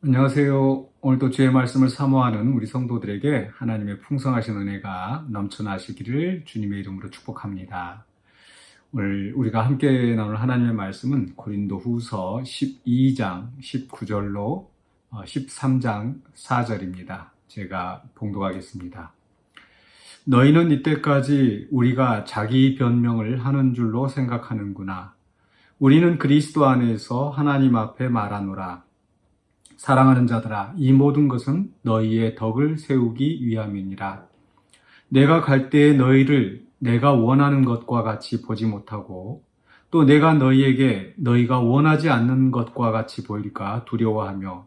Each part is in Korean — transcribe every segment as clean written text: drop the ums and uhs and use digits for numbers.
안녕하세요. 오늘도 주의 말씀을 사모하는 우리 성도들에게 하나님의 풍성하신 은혜가 넘쳐나시기를 주님의 이름으로 축복합니다. 오늘 우리가 함께 나눌 하나님의 말씀은 고린도 후서 12장 19절로 13장 4절입니다. 제가 봉독하겠습니다. 너희는 이때까지 우리가 자기 변명을 하는 줄로 생각하는구나. 우리는 그리스도 안에서 하나님 앞에 말하노라. 사랑하는 자들아, 이 모든 것은 너희의 덕을 세우기 위함이니라. 내가 갈 때에 너희를 내가 원하는 것과 같이 보지 못하고 또 내가 너희에게 너희가 원하지 않는 것과 같이 보일까 두려워하며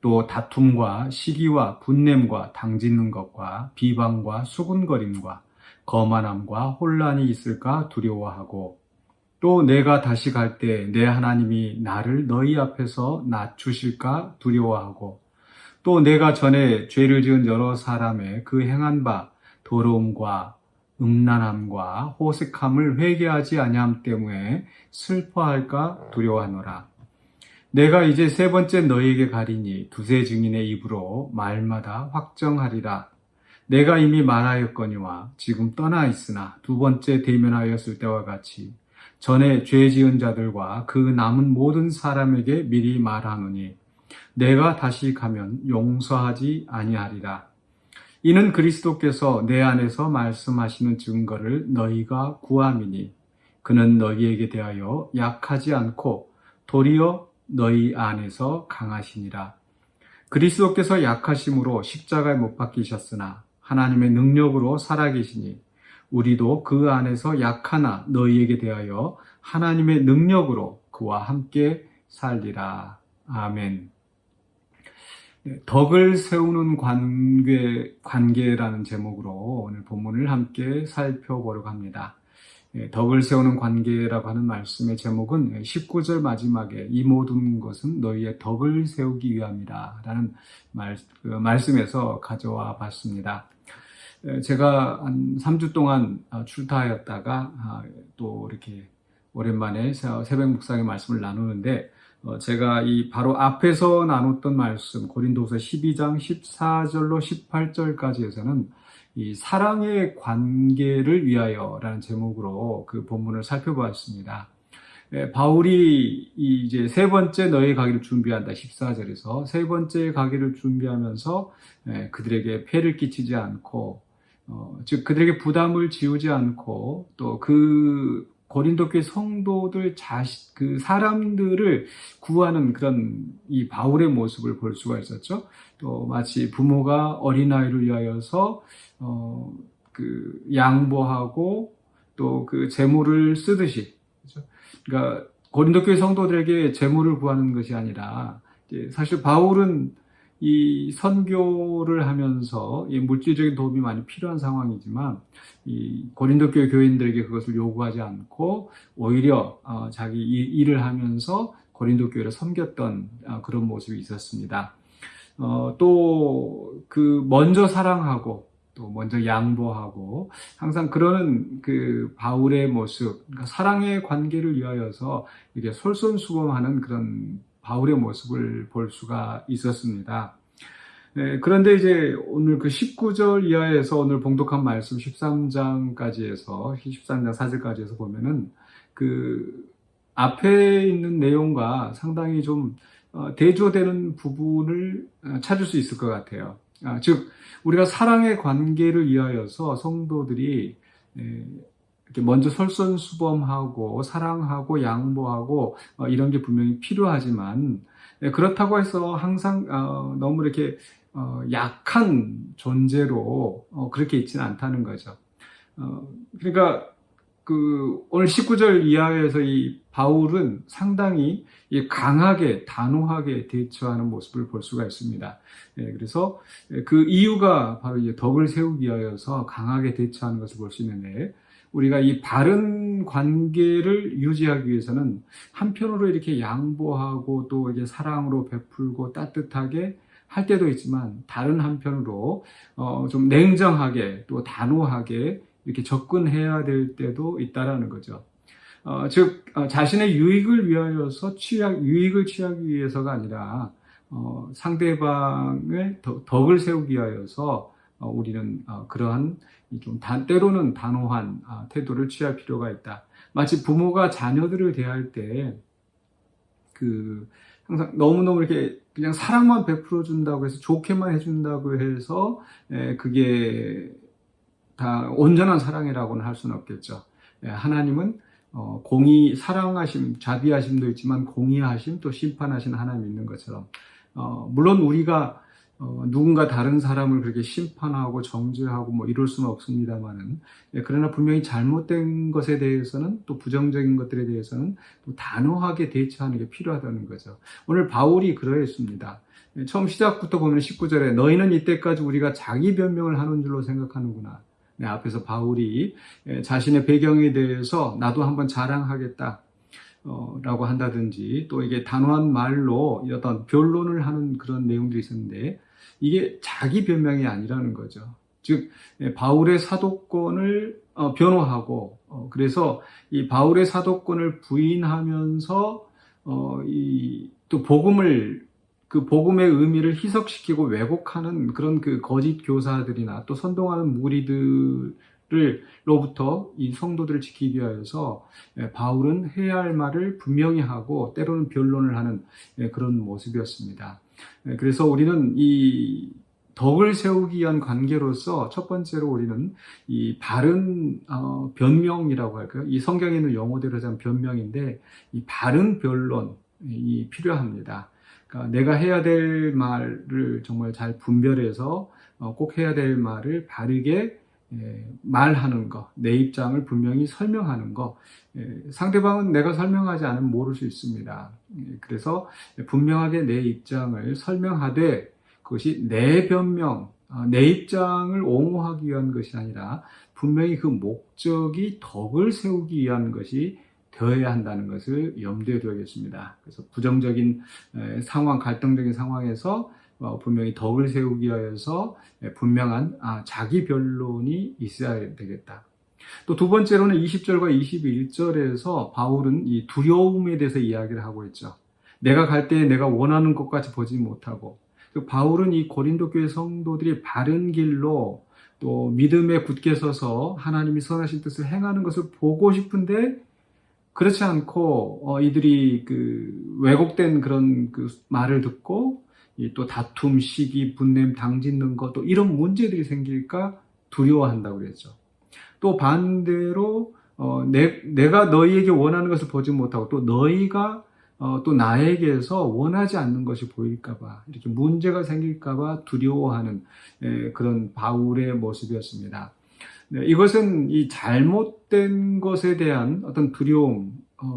또 다툼과 시기와 분냄과 당짓는 것과 비방과 수군거림과 거만함과 혼란이 있을까 두려워하고 또 내가 다시 갈 때 내 하나님이 나를 너희 앞에서 낮추실까 두려워하고 또 내가 전에 죄를 지은 여러 사람의 그 행한 바 더러움과 음란함과 호색함을 회개하지 아니함 때문에 슬퍼할까 두려워하노라. 내가 이제 세 번째 너희에게 가리니 두세 증인의 입으로 말마다 확정하리라. 내가 이미 말하였거니와 지금 떠나 있으나 두 번째 대면하였을 때와 같이 전에 죄 지은 자들과 그 남은 모든 사람에게 미리 말하노니 내가 다시 가면 용서하지 아니하리라. 이는 그리스도께서 내 안에서 말씀하시는 증거를 너희가 구함이니 그는 너희에게 대하여 약하지 않고 도리어 너희 안에서 강하시니라. 그리스도께서 약하심으로 십자가에 못 박히셨으나 하나님의 능력으로 살아계시니 우리도 그 안에서 약하나 너희에게 대하여 하나님의 능력으로 그와 함께 살리라. 아멘. 덕을 세우는 관계라는 제목으로 오늘 본문을 함께 살펴보려고 합니다. 덕을 세우는 관계라고 하는 말씀의 제목은 19절 마지막에 이 모든 것은 너희의 덕을 세우기 위함이다 라는 말씀에서 가져와 봤습니다. 제가 한 3주 동안 출타하였다가 또 이렇게 오랜만에 새벽 묵상의 말씀을 나누는데 제가 이 바로 앞에서 나눴던 말씀 고린도서 12장 14절로 18절까지에서는 이 사랑의 관계를 위하여라는 제목으로 그 본문을 살펴보았습니다. 바울이 이제 세 번째 너의 가기를 준비한다 14절에서 세 번째 가기를 준비하면서 그들에게 폐를 끼치지 않고 즉 그들에게 부담을 지우지 않고 또 그 고린도 교회 성도들 그 사람들을 구하는 그런 이 바울의 모습을 볼 수가 있었죠. 또 마치 부모가 어린아이를 위하여서 그 양보하고 또 그 재물을 쓰듯이, 그렇죠? 그러니까 고린도 교회 성도들에게 재물을 구하는 것이 아니라 사실 바울은 이 선교를 하면서 이 물질적인 도움이 많이 필요한 상황이지만 이 고린도 교회 교인들에게 그것을 요구하지 않고 오히려 자기 일을 하면서 고린도 교회를 섬겼던 그런 모습이 있었습니다. 또 그 먼저 사랑하고 또 먼저 양보하고 항상 그러는 그 바울의 모습, 그러니까 사랑의 관계를 위하여서 이렇게 솔선수범하는 그런 바울의 모습을 볼 수가 있었습니다. 네, 그런데 이제 오늘 그 19절 이하에서 오늘 봉독한 말씀 13장까지 해서 13장 4절까지 해서 보면은 그 앞에 있는 내용과 상당히 좀 대조되는 부분을 찾을 수 있을 것 같아요. 즉 우리가 사랑의 관계를 위하여서 성도들이 이렇게 먼저 솔선수범하고 사랑하고 양보하고 이런 게 분명히 필요하지만 그렇다고 해서 항상 너무 이렇게 약한 존재로 그렇게 있지는 않다는 거죠. 그러니까 그 오늘 19절 이하에서 이 바울은 상당히 강하게 단호하게 대처하는 모습을 볼 수가 있습니다. 그래서 그 이유가 바로 이제 덕을 세우기 위하여서 강하게 대처하는 것을 볼 수 있는데 우리가 이 바른 관계를 유지하기 위해서는 한편으로 이렇게 양보하고 또 이제 사랑으로 베풀고 따뜻하게 할 때도 있지만 다른 한편으로 좀 냉정하게 또 단호하게 이렇게 접근해야 될 때도 있다라는 거죠. 즉 자신의 유익을 위하여서 유익을 취하기 위해서가 아니라 상대방의 덕을 세우기 위하여서 우리는 그러한 좀 때로는 단호한 태도를 취할 필요가 있다. 마치 부모가 자녀들을 대할 때 항상 너무너무 이렇게 그냥 사랑만 베풀어 준다고 해서 좋게만 해준다고 해서 그게 다 온전한 사랑이라고는 할 수는 없겠죠. 하나님은 사랑하심, 자비하심도 있지만 공의하심, 또 심판하신 하나님이 있는 것처럼 물론 우리가 누군가 다른 사람을 그렇게 심판하고 정죄하고 뭐 이럴 수는 없습니다만은, 그러나 분명히 잘못된 것에 대해서는, 또 부정적인 것들에 대해서는 또 단호하게 대처하는 게 필요하다는 거죠. 오늘 바울이 그러했습니다. 처음 시작부터 보면 19절에 너희는 이때까지 우리가 자기 변명을 하는 줄로 생각하는구나. 앞에서 바울이 자신의 배경에 대해서 나도 한번 자랑하겠다 라고 한다든지, 또 이게 단호한 말로 어떤 변론을 하는 그런 내용들이 있었는데, 이게 자기 변명이 아니라는 거죠. 즉 바울의 사도권을 변호하고, 그래서 이 바울의 사도권을 부인하면서 또 복음의 의미를 희석시키고 왜곡하는 그런 거짓 교사들이나 또 선동하는 무리들로부터 이 성도들을 지키기 위하여서 바울은 해야 할 말을 분명히 하고 때로는 변론을 하는 그런 모습이었습니다. 그래서 우리는 이 덕을 세우기 위한 관계로서 첫 번째로 우리는 이 바른 변명이라고 할까요? 이 성경에 있는 용어대로 하자면 변명인데, 이 바른 변론이 필요합니다. 그러니까 내가 해야 될 말을 정말 잘 분별해서 꼭 해야 될 말을 바르게 말하는 거, 내 입장을 분명히 설명하는 거. 상대방은 내가 설명하지 않으면 모를 수 있습니다. 그래서 분명하게 내 입장을 설명하되, 그것이 내 변명, 내 입장을 옹호하기 위한 것이 아니라 분명히 그 목적이 덕을 세우기 위한 것이 되어야 한다는 것을 염두에 둬야겠습니다. 그래서 부정적인 상황, 갈등적인 상황에서 분명히 덕을 세우기 위해서 분명한 자기 변론이 있어야 되겠다. 또 두 번째로는 20절과 21절에서 바울은 이 두려움에 대해서 이야기를 하고 있죠. 내가 갈 때 내가 원하는 것까지 보지 못하고, 바울은 이 고린도 교회 성도들이 바른 길로 또 믿음에 굳게 서서 하나님이 선하신 뜻을 행하는 것을 보고 싶은데, 그렇지 않고 이들이 왜곡된 그런 말을 듣고 또 다툼, 시기, 분냄, 당짓는 것, 또 이런 문제들이 생길까 두려워한다고 그랬죠. 또 반대로 내가 너희에게 원하는 것을 보지 못하고, 또 너희가 또 나에게서 원하지 않는 것이 보일까봐, 이렇게 문제가 생길까봐 두려워하는 그런 바울의 모습이었습니다. 이것은 이 잘못된 것에 대한 어떤 두려움,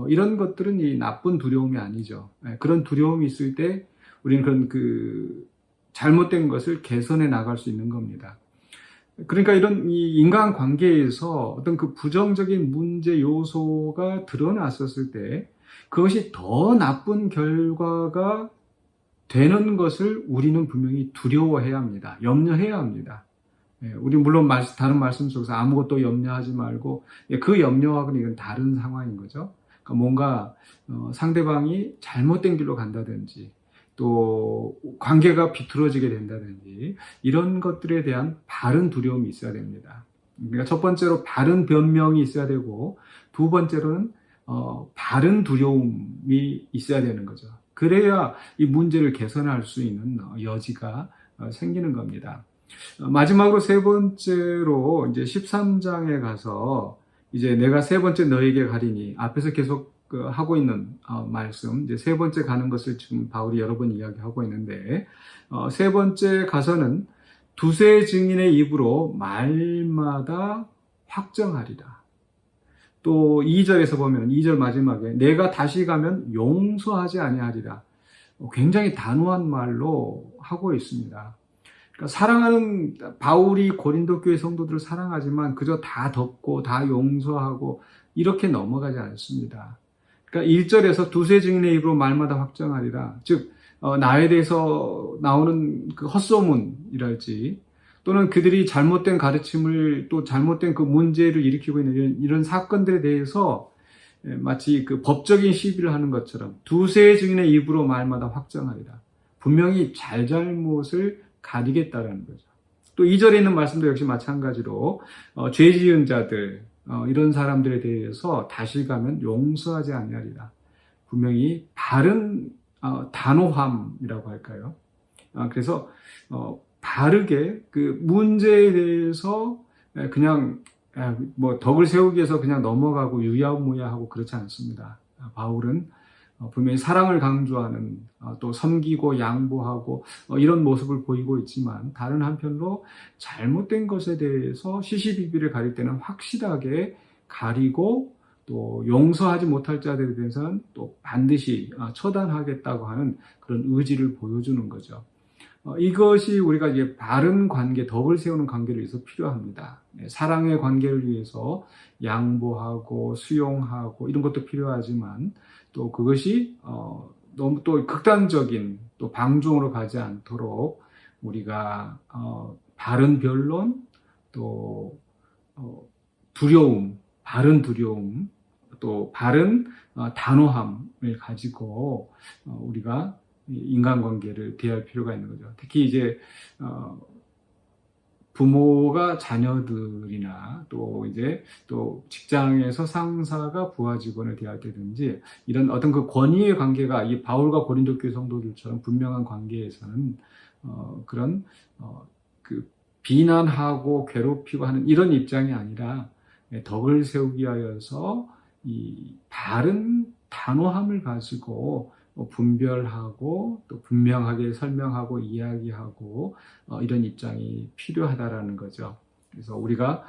이런 것들은 이 나쁜 두려움이 아니죠. 그런 두려움이 있을 때 우리는 그런 잘못된 것을 개선해 나갈 수 있는 겁니다. 그러니까 이런 이 인간 관계에서 어떤 부정적인 문제 요소가 드러났었을 때 그것이 더 나쁜 결과가 되는 것을 우리는 분명히 두려워해야 합니다. 염려해야 합니다. 우리 물론 다른 말씀 속에서 아무것도 염려하지 말고, 그 염려하고는 이건 다른 상황인 거죠. 그러니까 뭔가 상대방이 잘못된 길로 간다든지, 또 관계가 비틀어지게 된다든지, 이런 것들에 대한 바른 두려움이 있어야 됩니다. 그러니까 첫 번째로 바른 변명이 있어야 되고, 두 번째로는 바른 두려움이 있어야 되는 거죠. 그래야 이 문제를 개선할 수 있는 여지가 생기는 겁니다. 마지막으로 세 번째로 이제 13장에 가서 이제 내가 세 번째 너에게 가리니, 앞에서 계속 하고 있는 말씀, 이제 세 번째 가는 것을 지금 바울이 여러 번 이야기하고 있는데, 세 번째 가서는 두세 증인의 입으로 말마다 확정하리라. 또 2절에서 보면 2절 마지막에 내가 다시 가면 용서하지 아니하리라. 굉장히 단호한 말로 하고 있습니다. 사랑하는 바울이 고린도 교회 성도들을 사랑하지만 그저 다 덮고 다 용서하고 이렇게 넘어가지 않습니다. 그러니까 1절에서 두세 증인의 입으로 말마다 확정하리라. 즉 나에 대해서 나오는 헛소문이랄지, 또는 그들이 잘못된 가르침을, 또 잘못된 문제를 일으키고 있는 이런 사건들에 대해서 마치 법적인 시비를 하는 것처럼 두세 증인의 입으로 말마다 확정하리라. 분명히 잘잘못을 가리겠다라는 거죠. 또 2절에 있는 말씀도 역시 마찬가지로 죄 지은 자들 이런 사람들에 대해서 다시 가면 용서하지 아니하리라. 분명히 바른 단호함이라고 할까요? 그래서 바르게 그 문제에 대해서 그냥 뭐 덕을 세우기 위해서 그냥 넘어가고 유야무야하고 그렇지 않습니다. 바울은 분명히 사랑을 강조하는 또 섬기고 양보하고 이런 모습을 보이고 있지만 다른 한편으로 잘못된 것에 대해서 시시비비를 가릴 때는 확실하게 가리고 또 용서하지 못할 자들에 대해서는 또 반드시 처단하겠다고 하는 그런 의지를 보여주는 거죠. 이것이 우리가 이제 바른 관계, 덕을 세우는 관계를 위해서 필요합니다. 사랑의 관계를 위해서 양보하고 수용하고 이런 것도 필요하지만 또 그것이 너무 또 극단적인 또 방종으로 가지 않도록 우리가 바른 변론 또 두려움, 바른 두려움 또 바른 단호함을 가지고 우리가 인간관계를 대할 필요가 있는 거죠. 특히 이제 부모가 자녀들이나 또 이제 또 직장에서 상사가 부하 직원을 대할 때든지 이런 어떤 그 권위의 관계가 이 바울과 고린도 교회 성도들처럼 분명한 관계에서는 그런 그 비난하고 괴롭히고 하는 이런 입장이 아니라 덕을 세우기 위하여서 이 바른 단호함을 가지고 분별하고 또 분명하게 설명하고 이야기하고 이런 입장이 필요하다라는 거죠. 그래서 우리가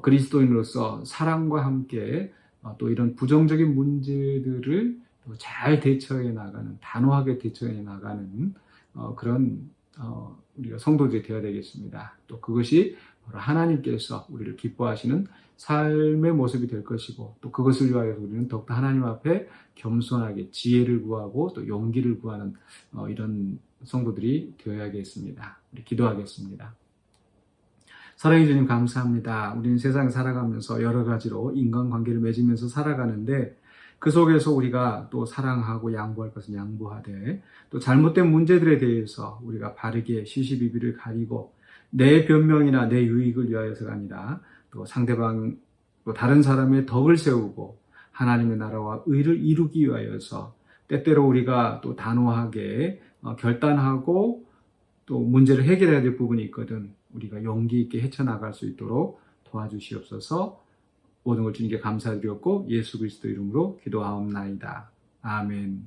그리스도인으로서 사랑과 함께 또 이런 부정적인 문제들을 잘 대처해 나가는, 단호하게 대처해 나가는 그런 우리가 성도들이 되어야 되겠습니다. 또 그것이 바로 하나님께서 우리를 기뻐하시는 삶의 모습이 될 것이고 또 그것을 위하여 우리는 더욱더 하나님 앞에 겸손하게 지혜를 구하고 또 용기를 구하는 이런 성도들이 되어야겠습니다. 우리 기도하겠습니다. 사랑해 주님 감사합니다. 우리는 세상에 살아가면서 여러 가지로 인간관계를 맺으면서 살아가는데 그 속에서 우리가 또 사랑하고 양보할 것은 양보하되 또 잘못된 문제들에 대해서 우리가 바르게 시시비비를 가리고 내 변명이나 내 유익을 위하여서가 아니라 또 상대방 또 다른 사람의 덕을 세우고 하나님의 나라와 의를 이루기 위하여서 때때로 우리가 또 단호하게 결단하고 또 문제를 해결해야 될 부분이 있거든 우리가 용기 있게 헤쳐나갈 수 있도록 도와주시옵소서. 모든 걸 주님께 감사드렸고 예수 그리스도 이름으로 기도하옵나이다. 아멘.